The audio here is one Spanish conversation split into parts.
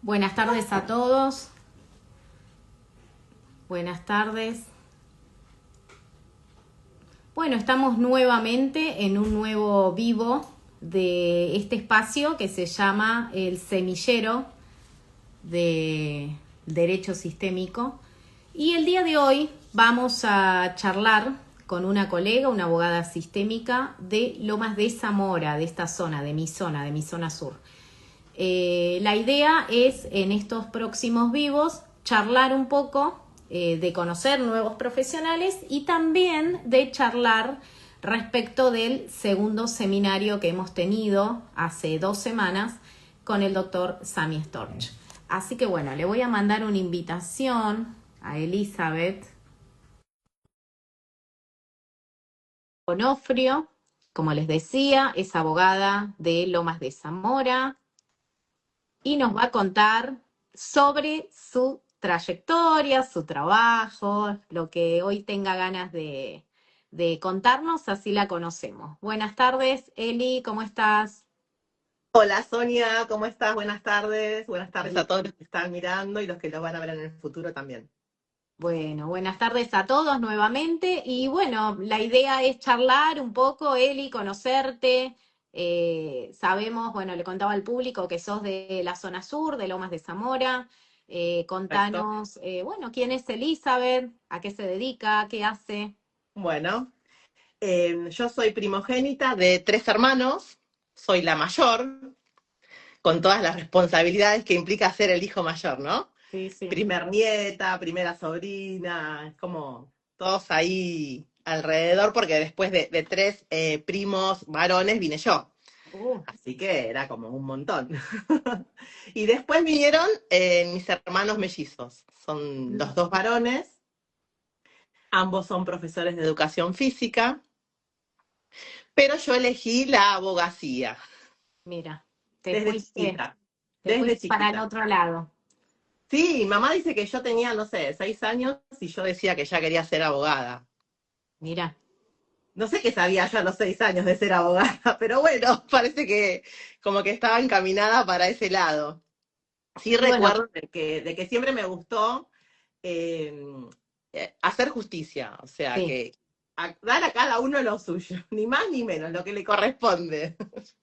Buenas tardes a todos. Buenas tardes. Bueno, estamos nuevamente en un nuevo vivo de este espacio que se llama El Semillero de Derecho Sistémico. Y el día de hoy vamos a charlar con una colega, una abogada sistémica de Lomas de Zamora, de esta zona, de mi zona sur. La idea es en estos próximos vivos charlar un poco, de conocer nuevos profesionales y también de charlar respecto del segundo seminario que hemos tenido hace 2 semanas con el doctor Sami Storch. Así que bueno, le voy a mandar una invitación a Elizabeth Onofrio. Como les decía, es abogada de Lomas de Zamora y nos va a contar sobre su trayectoria, su trabajo, lo que hoy tenga ganas de contarnos, así la conocemos. Buenas tardes, Eli, ¿cómo estás? Hola Sonia, ¿cómo estás? Buenas tardes. Buenas tardes a todos los que están mirando y los que lo van a ver en el futuro también. Bueno, buenas tardes a todos nuevamente y bueno, la idea es charlar un poco, Eli, conocerte. Sabemos, bueno, le contaba al público que sos de la zona sur, de Lomas de Zamora. Perfecto. Contanos, bueno, ¿quién es Elizabeth? ¿A qué se dedica? ¿Qué hace? Bueno, yo soy primogénita de 3 hermanos, soy la mayor, con todas las responsabilidades que implica ser el hijo mayor, ¿no? Sí, sí. Primer nieta, primera sobrina, es como todos ahí alrededor, porque después de 3 primos varones vine yo. Uh, Así que era como un montón. Y después vinieron mis hermanos mellizos. Son los 2 varones, ambos son profesores de educación física, pero yo elegí la abogacía Mira, desde chiquita, te desde fuiste para el chiquita. otro lado. Sí, mamá dice que yo tenía, no sé, 6 años y yo decía que ya quería ser abogada. Mira, No sé qué sabía yo a los 6 años de ser abogada, pero bueno, parece que como que estaba encaminada para ese lado. Sí y bueno, recuerdo de que siempre me gustó eh, hacer justicia, o sea, sí. que dar a cada uno lo suyo, ni más ni menos, lo que le corresponde.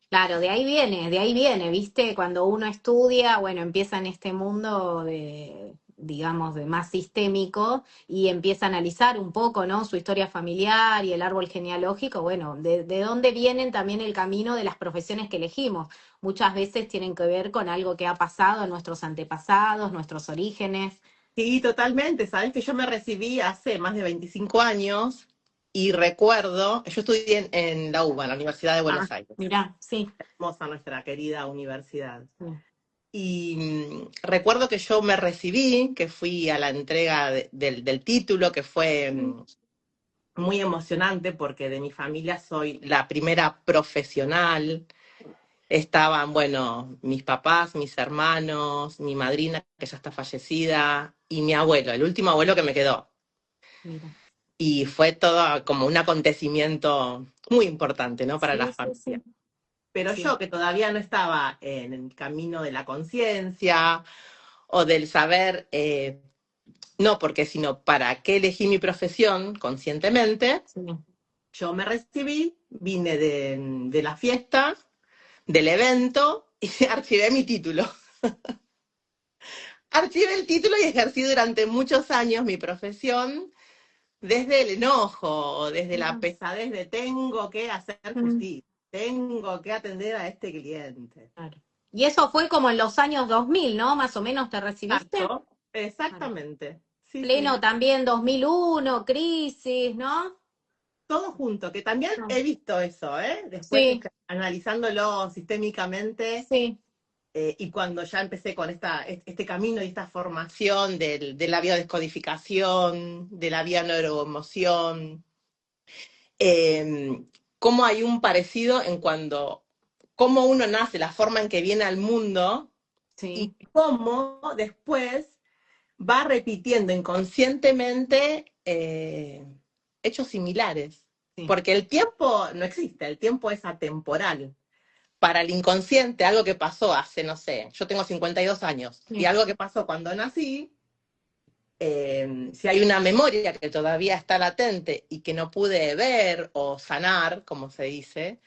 Claro, de ahí viene, ¿viste? Cuando uno estudia, bueno, empieza en este mundo de, digamos, de más sistémico y empieza a analizar un poco, ¿no? Su historia familiar y el árbol genealógico, bueno, de dónde vienen también el camino de las profesiones que elegimos. Muchas veces tienen que ver con algo que ha pasado en nuestros antepasados, nuestros orígenes. Sí, totalmente, sabes que yo me recibí hace más de 25 años y recuerdo, yo estudié en la UBA, en la Universidad de Ah, Buenos Aires, mirá, sí. hermosa nuestra querida universidad. Sí. Y recuerdo que yo me recibí, que fui a la entrega del título, que fue muy emocionante porque de mi familia soy la primera profesional. Estaban, bueno, mis papás, mis hermanos, mi madrina, que ya está fallecida, y mi abuelo, el último abuelo que me quedó. Mira. Y fue todo como un acontecimiento muy importante, ¿no? Para la Sí, sí, familia. sí. Pero Sí. yo, que todavía no estaba en el camino de la conciencia o del saber, no porque, sino para qué elegí mi profesión conscientemente, Sí. yo me recibí, vine de la fiesta, del evento, y archivé mi título. Archivé el título y ejercí durante muchos años mi profesión desde el enojo, desde la pesadez de tengo que hacer Mm. justicia, tengo que atender a este cliente. Claro. Y eso fue como en los años 2000, ¿no? Más o menos te recibiste. Exacto, Claro. exactamente. Sí, Pleno sí. también 2001, crisis, ¿no? Todo junto, que también No. he visto eso, ¿eh? Después Sí, analizándolo sistémicamente, sí. y cuando ya empecé con este camino y esta formación de la biodescodificación, de la neuroemoción, eh, cómo hay un parecido en cuando, cómo uno nace, la forma en que viene al mundo y Sí, cómo después va repitiendo inconscientemente hechos similares. sí. Porque el tiempo no existe, el tiempo es atemporal. para el inconsciente, algo que pasó hace, no sé, yo tengo 52 años, y Sí, algo que pasó cuando nací, si hay una memoria que todavía está latente y que no pude ver o sanar, como se dice,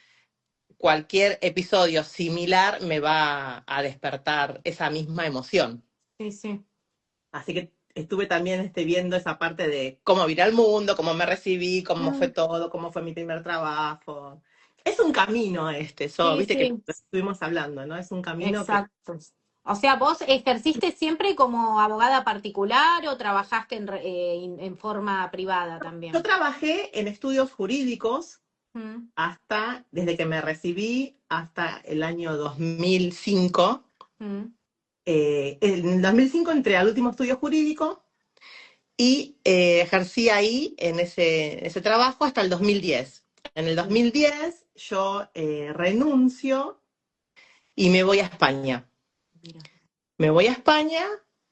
cualquier episodio similar me va a despertar esa misma emoción. sí, sí. Así que estuve también viendo esa parte de cómo vine al mundo, cómo me recibí, cómo fue Mm, todo, cómo fue mi primer trabajo. Es un camino sí, viste que sí, estuvimos hablando, ¿no? Es un camino que exacto. O sea, ¿vos ejerciste siempre como abogada particular o trabajaste en forma privada yo también? trabajé en estudios jurídicos Mm, desde que me recibí hasta el año 2005. mm, En el 2005 entré al último estudio jurídico y ejercí ahí en ese trabajo hasta el 2010. En el sí, 2010 yo renuncio y me voy a España. mira. Me voy a España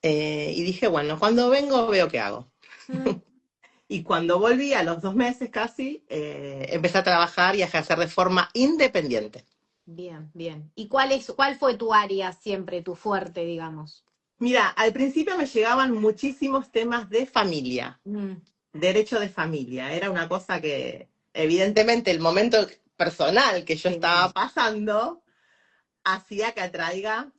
y dije, bueno, cuando vengo veo qué hago. Mm, Y cuando volví, a los 2 meses casi, empecé a trabajar y a ejercer de forma independiente. bien, bien. ¿Y cuál fue tu área siempre, tu fuerte, digamos? Mira, al principio me llegaban muchísimos temas de familia, Mm, derecho de familia. Era una cosa que, evidentemente, el momento personal que yo sí, estaba pasando hacía que atraiga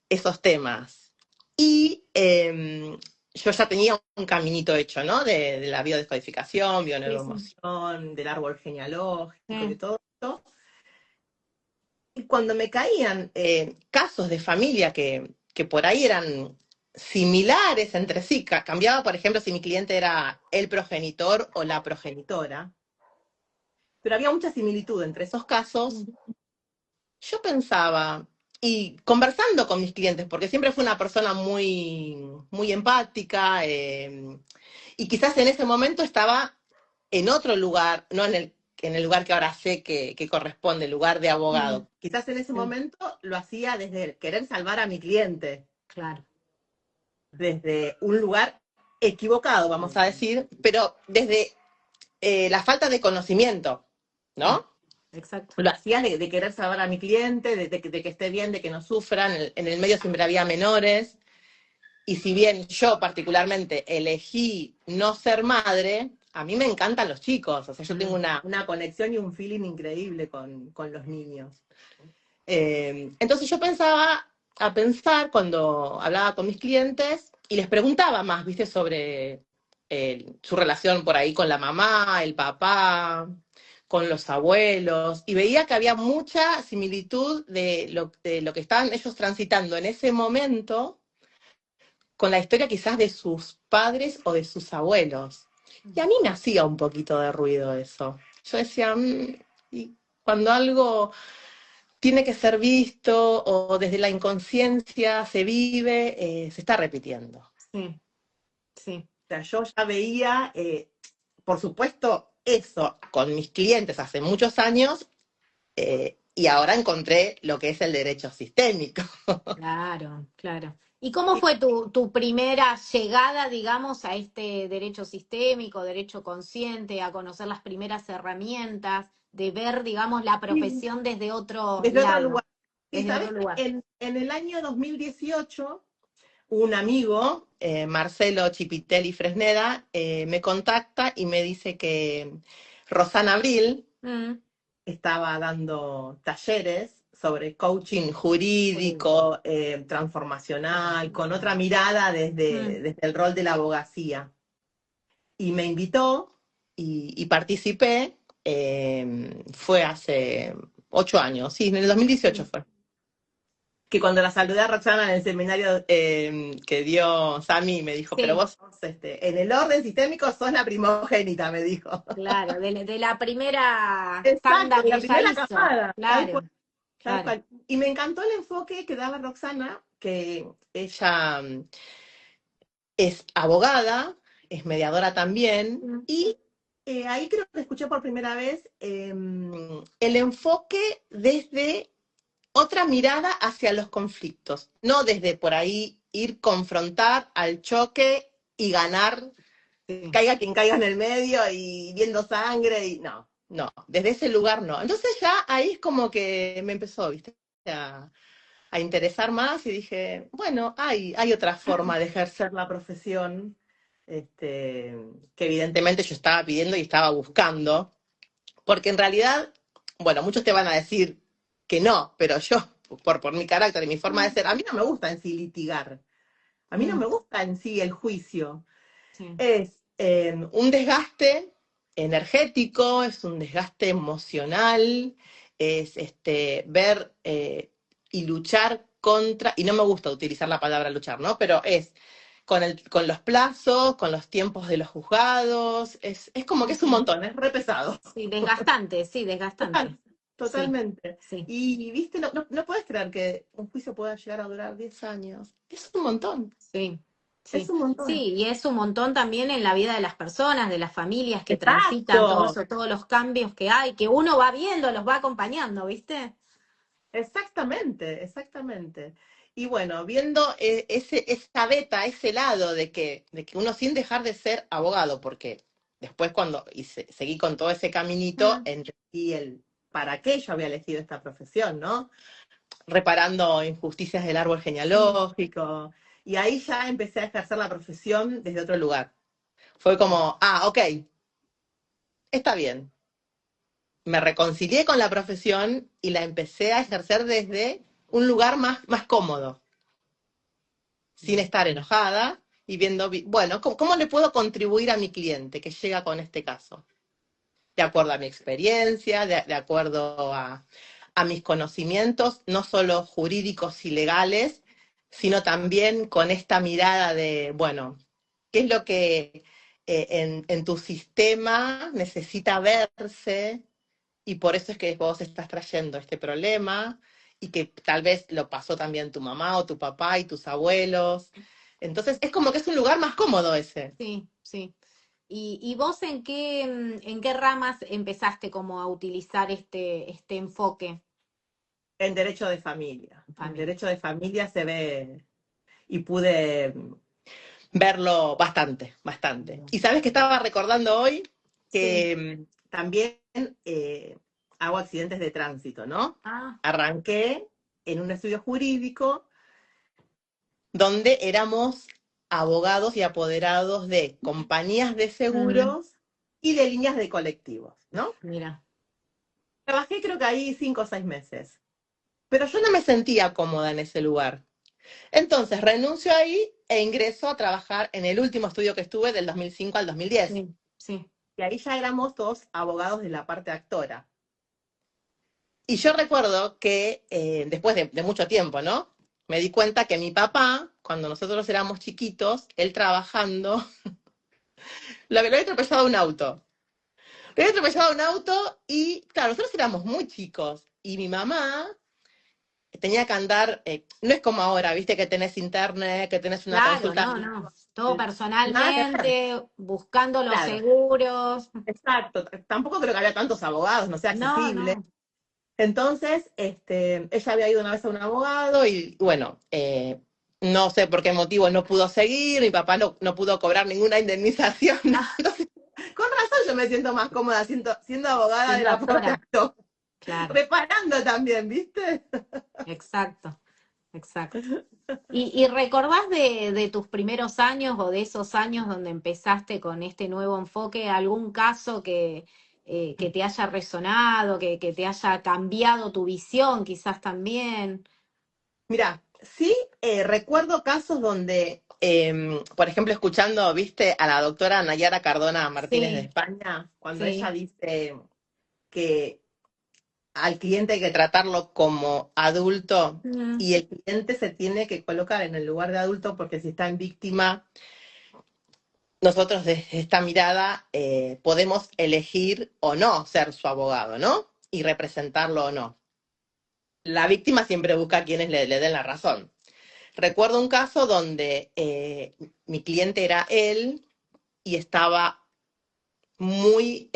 esos temas. Y yo ya tenía un caminito hecho, ¿no? De la biodescodificación, sí, sí. bioneuroemoción, del árbol genealógico y de Mm, todo esto. Y cuando me caían casos de familia que por ahí eran similares entre sí, cambiaba, por ejemplo, si mi cliente era el progenitor o la progenitora, pero había mucha similitud entre esos casos. mm, Yo pensaba, y conversando con mis clientes, porque siempre fui una persona muy, muy empática, y quizás en ese momento estaba en otro lugar, no en el lugar que ahora sé que corresponde, el lugar de mm, abogado. Quizás en ese sí, momento lo hacía desde el querer salvar a mi cliente, claro. desde un lugar equivocado, vamos a decir, pero desde la falta de conocimiento, Mm, ¿no? exacto. Lo hacía de querer salvar a mi cliente, de que esté bien, de que no sufran. En el medio siempre había menores. Y si bien yo particularmente elegí no ser madre, a mí me encantan los chicos. O sea, yo tengo Mm, una conexión y un feeling increíble con los niños. Entonces yo a pensar cuando hablaba con mis clientes y les preguntaba más, viste, sobre su relación por ahí con la mamá, el papá, con los abuelos, y veía que había mucha similitud de lo que estaban ellos transitando en ese momento con la historia quizás de sus padres o de sus abuelos. Y a mm, mí me hacía un poquito de ruido eso. Yo decía, y cuando algo tiene que ser visto o desde la inconsciencia se vive, se está repitiendo. O sí, sí. sea, yo ya veía, por supuesto, eso con mis clientes hace muchos años y ahora encontré lo que es el derecho sistémico. Claro, claro. ¿Y cómo fue tu primera llegada, digamos, a este derecho sistémico, derecho consciente, a conocer las primeras herramientas, de ver, digamos, la profesión desde otro Desde otro lugar. lado, Sí, desde sabes otro que lugar? en el año 2018 un amigo, Marcelo Chipitelli Fresneda, me contacta y me dice que Rosana Abril Mm, estaba dando talleres sobre coaching sí. jurídico, transformacional, con otra mirada Mm, desde el rol de la abogacía. Y me invitó y participé, fue hace 8 años, sí, en el 2018 sí. fue. Que cuando la saludé a Roxana en el seminario que dio Sami, me dijo, pero Sí, vos sos, en el orden sistémico sos la primogénita, me dijo. claro, de la primera tanda Exacto, de que la ella primera hizo. camada, tal cual, Claro, tal claro. cual. Y me encantó el enfoque que daba Roxana, que ella es abogada, es mediadora también, Mm, y ahí creo que escuché por primera vez el enfoque desde otra mirada hacia los conflictos, no desde por ahí ir confrontar al choque y ganar, sí, caiga quien caiga en el medio y viendo sangre, y no. no, desde ese lugar no. Entonces ya ahí es como que me empezó, ¿viste? A, a interesar más y dije, bueno, hay otra forma de ejercer la profesión, que evidentemente yo estaba pidiendo y estaba buscando, porque en realidad, bueno, muchos te van a decir que no, pero yo, por mi carácter y mi forma de ser, a mí no me gusta en sí litigar, a mí no Mm, me gusta en sí el juicio. sí, Es un desgaste energético, es un desgaste emocional, es ver y luchar contra, y no me gusta utilizar la palabra luchar, ¿no? Pero es con los plazos, con los tiempos de los juzgados, es como que es un ujú. montón, es re pesado. Sí, desgastante, sí, Total, desgastante. Sí, totalmente. sí. Y, viste, no puedes creer que un juicio pueda llegar a durar 10 años. Es un montón, Sí, es sí, un montón. sí, y es un montón también en la vida de las personas, de las familias que transitan todo Exacto. eso, todos los cambios que hay, que uno va viendo, los va acompañando, ¿viste? Exactamente, exactamente. Y bueno, viendo esa beta, ese lado de que uno sin dejar de ser abogado, porque después cuando seguí con todo ese caminito, Mm, entendí el para qué yo había elegido esta profesión, ¿no? Reparando injusticias del árbol mm, genealógico. Y ahí ya empecé a ejercer la profesión desde otro lugar. Fue como, ok, está bien. Me reconcilié con la profesión y la empecé a ejercer desde un lugar más cómodo, sin bien, estar enojada y viendo, bueno, ¿cómo le puedo contribuir a mi cliente que llega con este caso? De acuerdo a mi experiencia, de acuerdo a mis conocimientos, no solo jurídicos y legales, sino también con esta mirada de, bueno, ¿qué es lo que en tu sistema necesita verse? Y por eso es que vos estás trayendo este problema y que tal vez lo pasó también tu mamá o tu papá y tus abuelos. Entonces es como que es un lugar más cómodo ese, sí, sí. Y vos en qué ramas empezaste como a utilizar este enfoque en derecho de familia. en En familia? derecho de familia se ve y pude verlo bastante, bastante. Bien. Y sabes que estaba recordando hoy Sí. que también hago accidentes de tránsito, ¿no? Ah, Arranqué en un estudio jurídico donde éramos abogados y apoderados de compañías de mm, seguros y de líneas de colectivos, ¿no? mira, Trabajé creo que ahí 5 o 6 meses, pero yo no me sentía cómoda en ese lugar. Entonces renuncio ahí e ingreso a trabajar en el último estudio que estuve del 2005 al 2010. sí, sí. Y ahí ya éramos todos abogados de la parte actora. Y yo recuerdo que después de mucho tiempo, ¿no? Me di cuenta que mi papá, cuando nosotros éramos chiquitos, él trabajando, lo había atropellado un auto. Le había atropellado un auto y, claro, nosotros éramos muy chicos. Y mi mamá tenía que andar, no es como ahora, viste, que tenés internet, que tenés una Claro, consulta. no, no. Todo Nada que ver. personalmente, buscando los Claro, seguros. exacto. Tampoco creo que había tantos abogados, no sea No, accesible. no. Entonces, ella había ido una vez a un abogado y, bueno, no sé por qué motivo no pudo seguir, mi papá no pudo cobrar ninguna indemnización. Ah, Entonces, con razón yo me siento más cómoda siendo abogada de siendo la parte actora. actor. Claro, Reparando también, ¿viste? exacto, exacto. Y recordás de tus primeros años o de esos años donde empezaste con este nuevo enfoque, algún caso que te haya resonado, que te haya cambiado tu visión quizás también? Mira, sí recuerdo casos donde, por ejemplo, escuchando, viste, a la doctora Nayara Cardona Martínez de Sí, España, cuando ella sí. dice que al cliente hay que tratarlo como adulto Mm, y el cliente se tiene que colocar en el lugar de adulto porque si está en víctima, nosotros desde esta mirada podemos elegir o no ser su abogado, ¿no? Y representarlo o no. La víctima siempre busca a quienes le den la razón. Recuerdo un caso donde mi cliente era él y estaba muy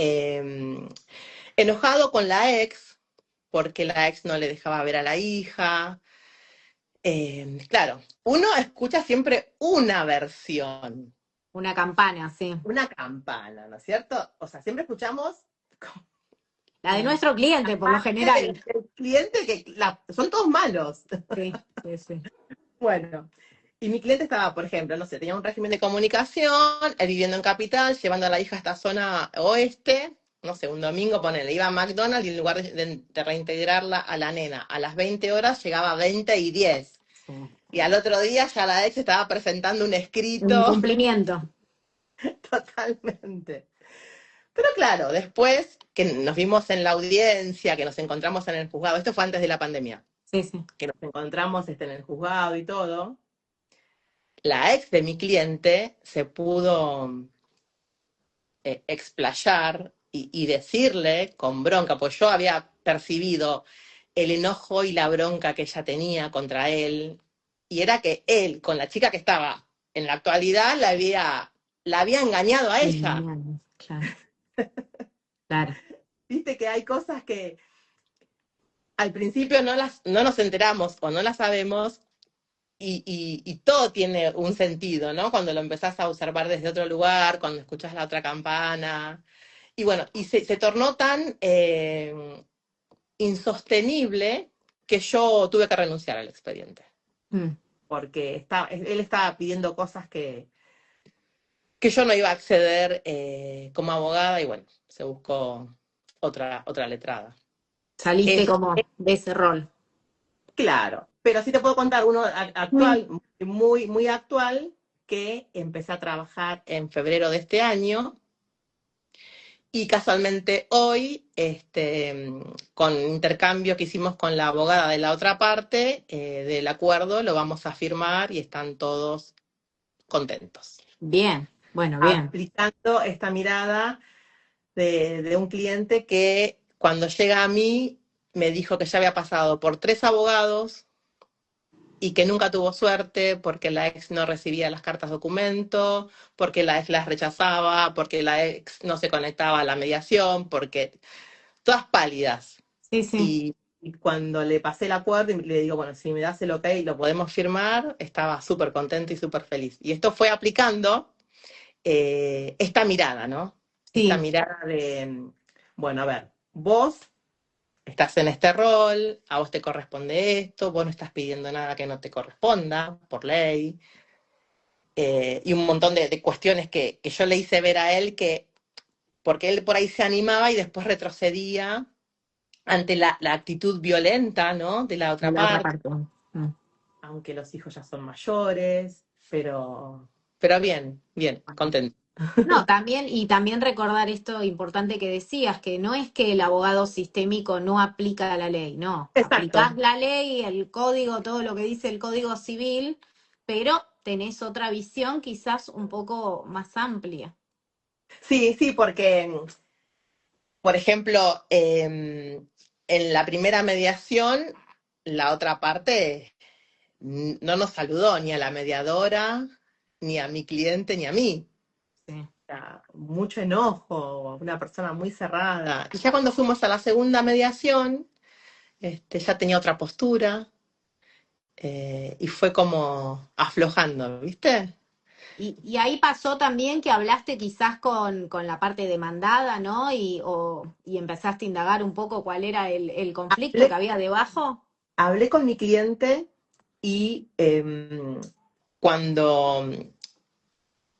enojado con la ex porque la ex no le dejaba ver a la hija. Claro, uno escucha siempre una versión, una campana, sí. una campana, ¿no es cierto? O sea, siempre escuchamos La de nuestro cliente, por lo general. El cliente son todos malos. Sí, sí, sí. Bueno, y mi cliente estaba, por ejemplo, no sé, tenía un régimen de comunicación, él viviendo en Capital, llevando a la hija a esta zona oeste, no sé, un domingo, ponele, iba a McDonald's y en lugar de reintegrarla a la nena a las 20 horas, llegaba a 20:10. Sí. Y al otro día ya la ex estaba presentando un Un escrito. incumplimiento. Totalmente. Pero claro, después que nos vimos en la audiencia, que nos encontramos en el juzgado, esto fue antes de la pandemia, Sí, sí. que nos encontramos en el juzgado y todo, la ex de mi cliente se pudo explayar y decirle con bronca, pues yo había percibido el enojo y la bronca que ella tenía contra él, y era que él, con la chica que estaba en la actualidad, la había engañado a ella. Claro, claro. Viste que hay cosas que al principio no nos enteramos o no las sabemos y todo tiene un sentido, ¿no? Cuando lo empezás a observar desde otro lugar, cuando escuchás la otra campana. Y bueno, y se tornó tan insostenible que yo tuve que renunciar al expediente. Mm. Porque él estaba pidiendo cosas que yo no iba a acceder como abogada y bueno, se buscó otra letrada. Saliste Es, como de ese rol. Claro, pero sí te puedo contar uno actual, muy, muy actual, que empecé a trabajar en febrero de este año y casualmente hoy, con intercambio que hicimos con la abogada de la otra parte del acuerdo, lo vamos a firmar y están todos contentos. Bien, bueno, bien. Aplicando esta mirada de un cliente que cuando llega a mí me dijo que ya había pasado por 3 abogados y que nunca tuvo suerte porque la ex no recibía las cartas documento, porque la ex las rechazaba, porque la ex no se conectaba a la mediación, porque todas pálidas. Sí, sí. Y cuando le pasé el acuerdo y le digo, bueno, si me das el ok, lo podemos firmar, estaba súper contento y súper feliz. Y esto fue aplicando esta mirada, ¿no? Esta Sí. mirada de, bueno, a ver, vos estás en este rol, a vos te corresponde esto, vos no estás pidiendo nada que no te corresponda por ley, y un montón de cuestiones que yo le hice ver a él porque él por ahí se animaba y después retrocedía ante la actitud violenta, ¿no? De la De otra la otra parte, parte. Mm. aunque los hijos ya son mayores, pero bien, bien, contento. No, también, y también recordar esto importante que decías, que no es que el abogado sistémico no aplica la ley, no, aplicás Exacto. la ley, el código, todo lo que dice el Código Civil, pero tenés otra visión quizás un poco más amplia. Sí, sí, porque, por ejemplo, en la primera mediación, la otra parte no nos saludó ni a la mediadora, ni a mi cliente, ni a mí. Sí. O sea, mucho enojo, una persona muy cerrada. Y ya cuando fuimos a la segunda mediación, ya tenía otra postura y fue como aflojando, ¿viste? Y ahí pasó también que hablaste quizás con la parte demandada, ¿no? Y empezaste a indagar un poco cuál era el conflicto que Hablé, había debajo. hablé con mi cliente y cuando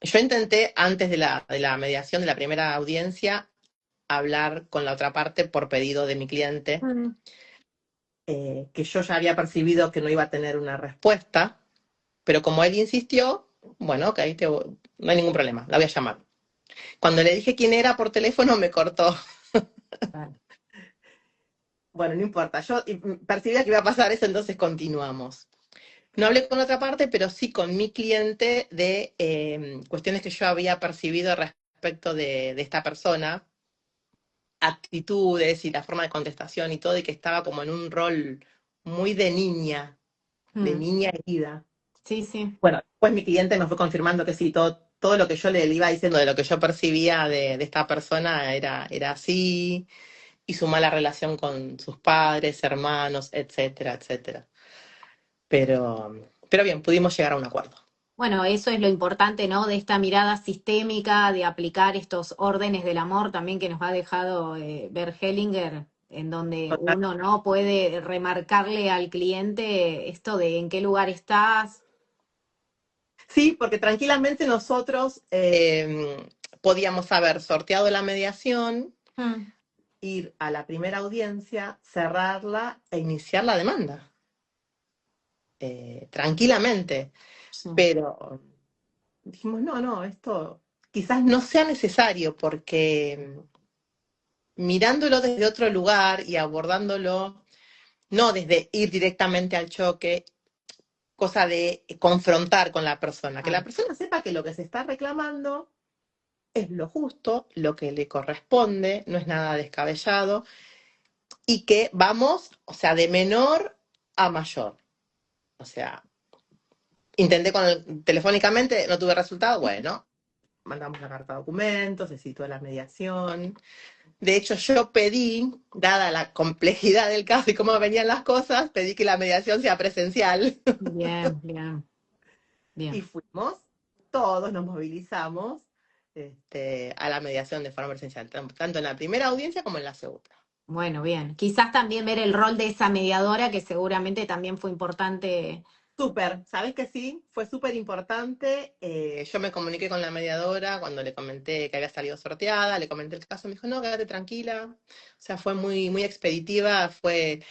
yo intenté, antes de la mediación, de la primera audiencia, hablar con la otra parte por pedido de mi cliente, Mm. que yo ya había percibido que no iba a tener una respuesta, pero como él insistió, bueno, ok, no hay ningún problema, la voy a llamar. Cuando le dije quién era por teléfono, me cortó. Claro. Bueno, no importa, yo percibía que iba a pasar eso, entonces continuamos. No hablé con otra parte, pero sí con mi cliente de cuestiones que yo había percibido respecto de esta persona, actitudes y la forma de contestación y todo, y que estaba como en un rol muy de Mm. niña herida. Sí, sí. Bueno, después mi cliente me fue confirmando que sí, todo lo que yo le iba diciendo de lo que yo percibía de esta persona era así, y su mala relación con sus padres, hermanos, etcétera, etcétera. Pero bien, pudimos llegar a un acuerdo. Bueno, eso es lo importante, ¿no? De esta mirada sistémica, de aplicar estos órdenes del amor también que nos ha dejado Bert Hellinger, en donde Total. uno no puede remarcarle al cliente esto de en qué lugar estás. Sí, porque tranquilamente nosotros podíamos haber sorteado la mediación, Mm, ir a la primera audiencia, cerrarla e iniciar la demanda, tranquilamente. sí, Pero dijimos, no, no, esto quizás no sea necesario porque mirándolo desde otro lugar y abordándolo, no desde ir directamente al choque, cosa de confrontar con la persona, que la claro. persona sepa que lo que se está reclamando es lo justo, lo que le corresponde, no es nada descabellado, y que vamos, o sea, de menor a mayor. O sea, intenté telefónicamente, no tuve resultado, bueno, mandamos la carta de documentos, se citó la mediación. De hecho, yo pedí, dada la complejidad del caso y cómo venían las cosas, pedí que la mediación sea presencial. Bien, bien, Y bien. fuimos, todos nos movilizamos a la mediación de forma presencial, tanto en la primera audiencia como en la segunda. Bueno, bien. Quizás también ver el rol de esa mediadora, que seguramente también fue importante. Súper, ¿sabes que sí? Fue súper importante. Yo me comuniqué con la mediadora cuando le comenté que había salido sorteada, le comenté el caso, me dijo, no, quédate tranquila. O sea, fue muy, muy expeditiva, fue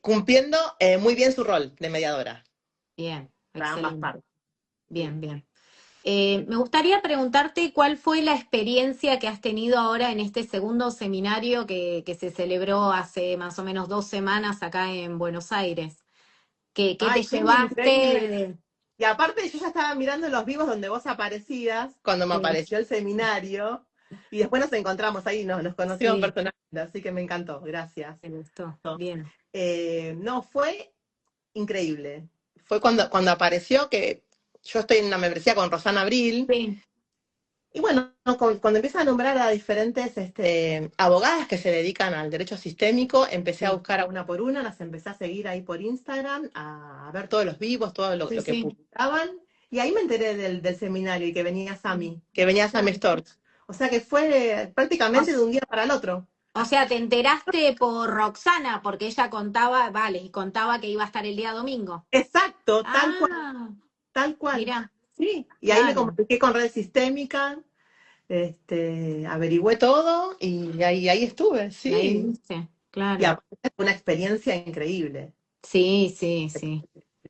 cumpliendo muy bien su rol de mediadora Bien, para ambas excelente. partes. Sí. Bien, bien. Me gustaría preguntarte cuál fue la experiencia que has tenido ahora en este segundo seminario que se celebró hace más o menos 2 semanas acá en Buenos Aires. ¿Qué te Ay, estuvo increíble. llevaste? Y aparte yo ya estaba mirando los vivos donde vos aparecías, cuando me Sí, apareció el seminario, y después nos encontramos ahí, nos conocimos sí, personalmente, así que me encantó, gracias. me gustó. Bien. No, fue increíble. Fue cuando apareció que yo estoy en una membresía con Rosana Abril, Sí, y bueno, cuando empieza a nombrar a diferentes abogadas que se dedican al derecho sistémico, empecé a sí, buscar a una por una, las empecé a seguir ahí por Instagram, a ver todos los vivos, todo lo, sí, lo que sí. publicaban, y ahí me enteré del seminario y que venía Sami Storch. O sea que fue O, prácticamente de un día para el otro. o sea, te enteraste por Roxana, porque ella contaba, vale, y contaba que iba a estar el día domingo. Exacto, tal cual, Ah, tal cual. mira, Sí, y ahí me claro. comuniqué con Red Sistémica, averigüé todo y ahí estuve, Y ahí sí. viste, Y claro. aparte fue una experiencia increíble. Sí, sí, sí.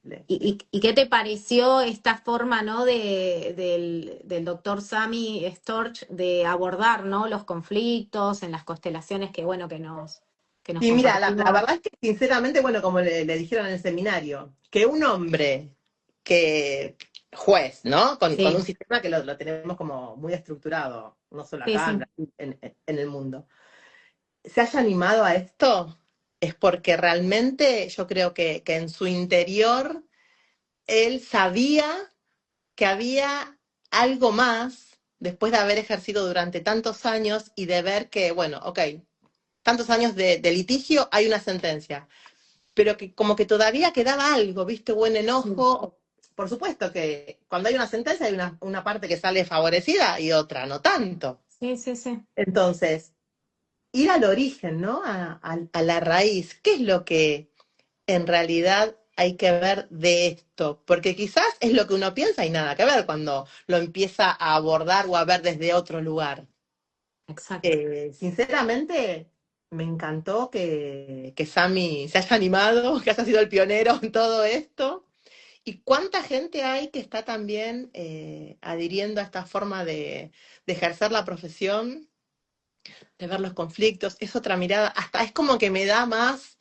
Increíble. ¿Y qué te pareció esta forma, ¿no? Del doctor Sami Storch de abordar, ¿no? Los conflictos en las constelaciones que, bueno, que nos Y mira, la compartimos. verdad es que sinceramente, bueno, como le dijeron en el seminario, que un hombre que juez, ¿no? Con un Sí, sistema que lo tenemos como muy estructurado, no solo sí, acá, en sí. Brasil, en el mundo, se haya animado a esto, es porque realmente yo creo que en su interior él sabía que había algo más después de haber ejercido durante tantos años y de ver que, bueno, ok, tantos años de litigio, hay una sentencia, pero que como que todavía quedaba algo, ¿viste? Buen Sí, enojo. Por supuesto que cuando hay una sentencia hay una parte que sale favorecida y otra no tanto. sí, sí, sí. Entonces, ir al origen, ¿no? A la raíz. ¿Qué es lo que en realidad hay que ver de esto? Porque quizás es lo que uno piensa y nada que ver cuando lo empieza a abordar o a ver desde otro lugar. Exacto. Sinceramente, me encantó que Sami se haya animado, que haya sido el pionero en todo esto. ¿Y cuánta gente hay que está también adhiriendo a esta forma de ejercer la profesión, de ver los conflictos? Es otra mirada, hasta es como que me da más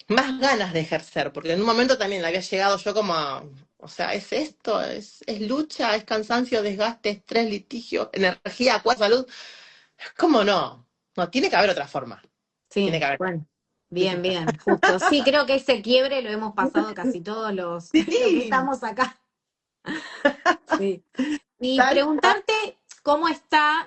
ganas de ejercer, porque en un momento también le había llegado yo como o sea, es esto, es lucha, es cansancio, desgaste, estrés, litigio, energía, cuerpo, salud. ¿Cómo no? No, tiene que haber otra forma. Tiene Sí, que haber. bueno. Bien, bien, justo. Sí, creo que ese quiebre lo hemos pasado casi todos los que Sí, estamos acá. Sí. Y tal cual. preguntarte cómo está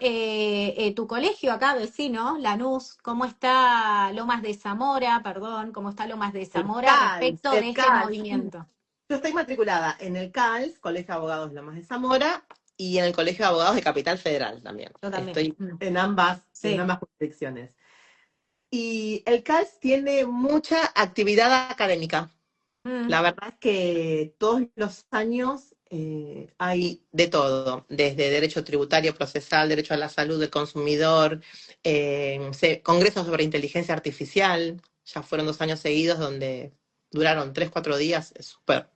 tu colegio acá, vecino, Lanús, cómo está Lomas de Zamora, perdón, cómo está Lomas de El Zamora CALS, respecto de el este CALS. movimiento. Yo estoy matriculada en el CALS, Colegio de Abogados Lomas de Zamora, y en el Colegio de Abogados de Capital Federal también. Yo también. Estoy Mm. en Sí. ambas jurisdicciones. Y el CALS tiene mucha actividad académica. Mm. La verdad es que todos los años hay de todo, desde derecho tributario, procesal, derecho a la salud del consumidor, congresos sobre inteligencia artificial, ya fueron 2 años seguidos donde duraron 3, 4 días, es súper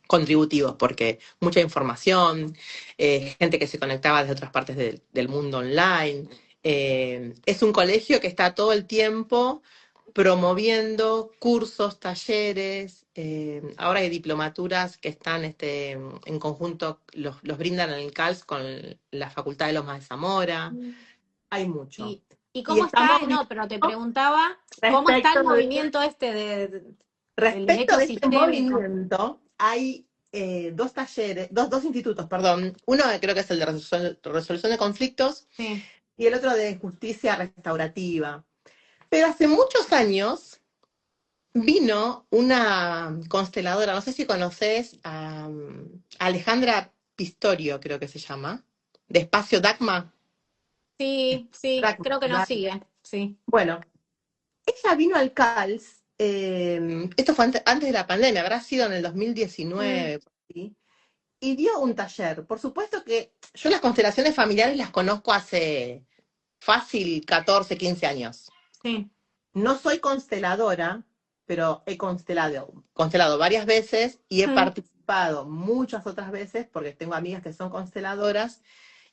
contributivos porque mucha información, gente que se conectaba desde otras partes del mundo online. Es un colegio que está todo el tiempo promoviendo cursos, talleres, ahora hay diplomaturas que están en conjunto, los brindan en el CALS con la Facultad de Lomas de Zamora, hay mucho. ¿Y Y cómo estamos está? No, pero te viendo preguntaba, ¿cómo está el respecto de movimiento este del Respecto derecho de este sistémico? movimiento, hay dos talleres, dos institutos, perdón. Uno creo que es el de resolución de conflictos Sí, y el otro de justicia restaurativa. Pero hace muchos años vino una consteladora, no sé si conoces a Alejandra Pistorio, creo que se llama, de Espacio Dagma. sí, sí, creo que nos Dagma. sigue, sí. Bueno, ella vino al CALS, esto fue antes de la pandemia, habrá sido en el Mm. 2019, por ahí, y dio un taller. Por supuesto que yo las constelaciones familiares las conozco hace fácil 14, 15 años. Sí. No soy consteladora, pero he constelado varias veces y he Mm. participado muchas otras veces porque tengo amigas que son consteladoras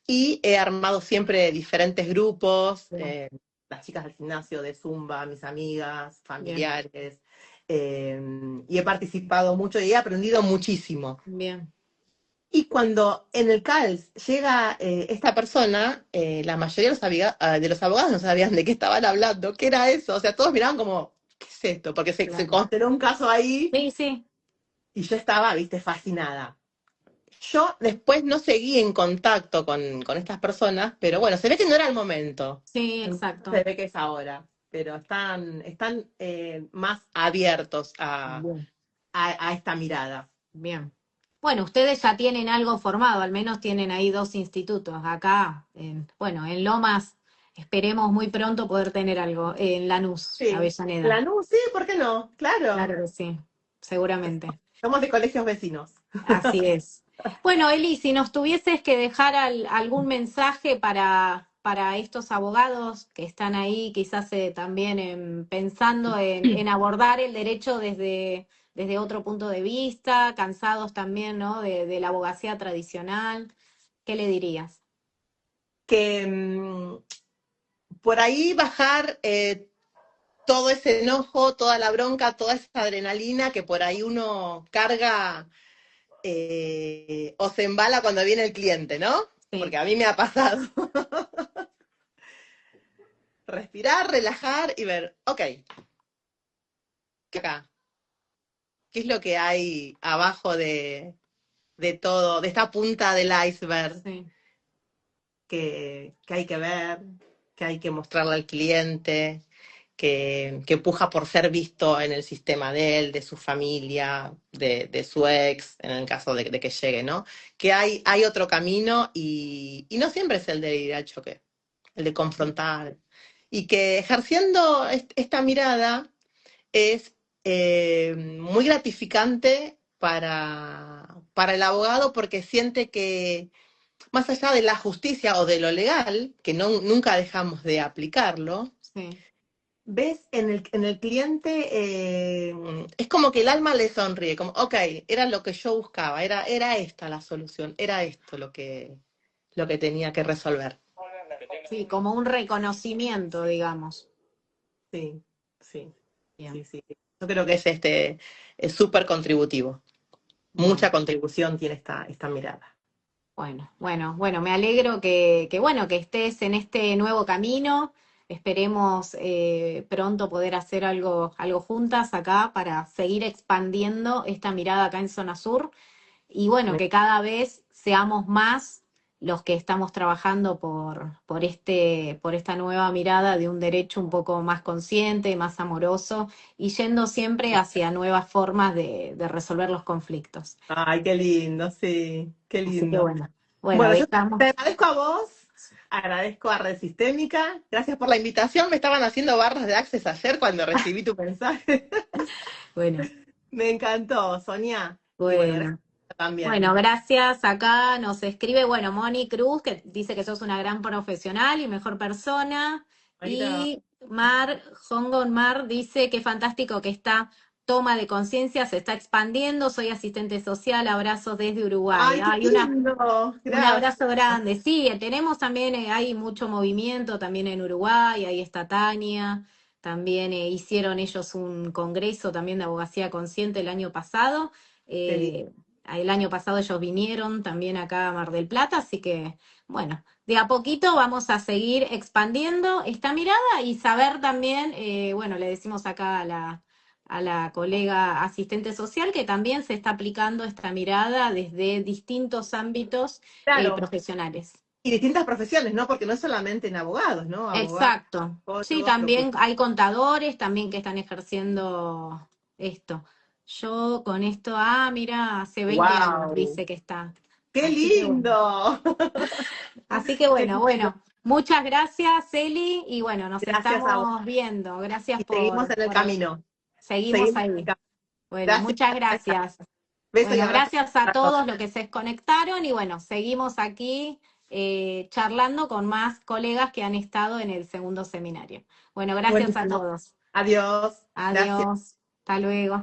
y he armado siempre diferentes grupos, Bien, las chicas del gimnasio, de Zumba, mis amigas, bien, familiares, y he participado mucho y he aprendido muchísimo. bien. Y cuando en el CALS llega esta persona, la mayoría de los abogados no sabían de qué estaban hablando, qué era eso. O sea, todos miraban como, ¿qué es esto? Porque se Claro. consteló un caso ahí Sí, sí, y yo estaba, viste, fascinada. Yo después no seguí en contacto con estas personas, pero bueno, se ve que no era el momento. sí, exacto. Se ve que es ahora, pero están más abiertos Bien, a esta mirada. bien. Bueno, ustedes ya tienen algo formado, al menos tienen ahí dos institutos. Acá, bueno, en Lomas, esperemos muy pronto poder tener algo. En Lanús, Sí, Avellaneda. Lanús, sí, ¿por qué no? Claro, Claro que sí, seguramente. somos de colegios vecinos. Así es. Bueno, Eli, si nos tuvieses que dejar algún mensaje para estos abogados que están ahí, quizás también pensando en abordar el derecho desde otro punto de vista, cansados también, ¿no? De la abogacía tradicional, ¿qué le dirías? Que por ahí bajar todo ese enojo, toda la bronca, toda esa adrenalina que por ahí uno carga o se embala cuando viene el cliente, ¿no? Sí, Porque a mí me ha pasado. Respirar, relajar y ver, ok, ¿qué acá? ¿Qué es lo que hay abajo de todo, de esta punta del iceberg sí, que hay que ver, que hay que mostrarle al cliente, que puja por ser visto en el sistema de él, de su familia, de su ex, en el caso de que llegue, ¿no? Que hay otro camino y no siempre es el de ir al choque, el de confrontar. Y que ejerciendo esta mirada es muy gratificante para el abogado porque siente que más allá de la justicia o de lo legal, que nunca dejamos de aplicarlo, sí. ves en el cliente, es como que el alma le sonríe, como, ok, era lo que yo buscaba, era esta la solución, era esto lo que tenía que resolver. Sí, como un reconocimiento, digamos. Sí, sí, Bien, sí, sí. Yo creo que es súper contributivo. bueno. Mucha contribución tiene esta mirada. Bueno, bueno, bueno, me alegro bueno, que estés en este nuevo camino. Esperemos pronto poder hacer algo juntas acá para seguir expandiendo esta mirada acá en Zona Sur y bueno, Me- que cada vez seamos más los que estamos trabajando por esta nueva mirada de un derecho un poco más consciente, más amoroso y yendo siempre hacia nuevas formas de resolver los conflictos. Ay, qué lindo, sí, qué Así que lindo. bueno, Bueno, yo dejamos. te agradezco a vos, agradezco a Red Sistémica, gracias por la invitación. Me estaban haciendo barras de Access ayer cuando recibí tu mensaje. Bueno, Me encantó, Sonia. Y bueno, gracias bueno. también. Bueno, gracias. Acá nos escribe, bueno, Moni Cruz, que dice que sos una gran profesional y mejor persona. Ay, gracias. Y Mar, Hongon Mar dice que fantástico que esta toma de conciencia se está expandiendo. Soy asistente social, abrazos desde Uruguay. Ay, qué Hay lindo. un Gracias. abrazo grande. Sí, tenemos también, hay mucho movimiento también en Uruguay, ahí está Tania. También hicieron ellos un congreso también de abogacía consciente el año pasado. Qué lindo. Eh, el año pasado ellos vinieron también acá a Mar del Plata, así que bueno, de a poquito vamos a seguir expandiendo esta mirada y saber también, bueno, le decimos acá a la colega asistente social que también se está aplicando esta mirada desde distintos ámbitos Claro. profesionales. Y distintas profesiones, ¿no? Porque no es solamente en abogados, ¿no? Abogados, Exacto. Sí, psicólogos, también locutores. hay contadores también que están ejerciendo esto. Yo con esto, mira, hace 20 años ¡Wow! dice que está. ¡Qué Así que bueno. lindo! Así que Qué lindo. bueno, muchas gracias, Eli, y bueno, nos Gracias a vos. estamos viendo. Gracias Y seguimos en el por camino. seguimos Seguimos en el ahí. camino. Bueno, Gracias. muchas gracias. Beso y Bueno, abrazo gracias a para todos. todos los que se conectaron y bueno, seguimos aquí charlando con más colegas que han estado en el segundo seminario. Bueno, gracias a Buenísimo. todos. Adiós. Gracias. Adiós. Hasta luego.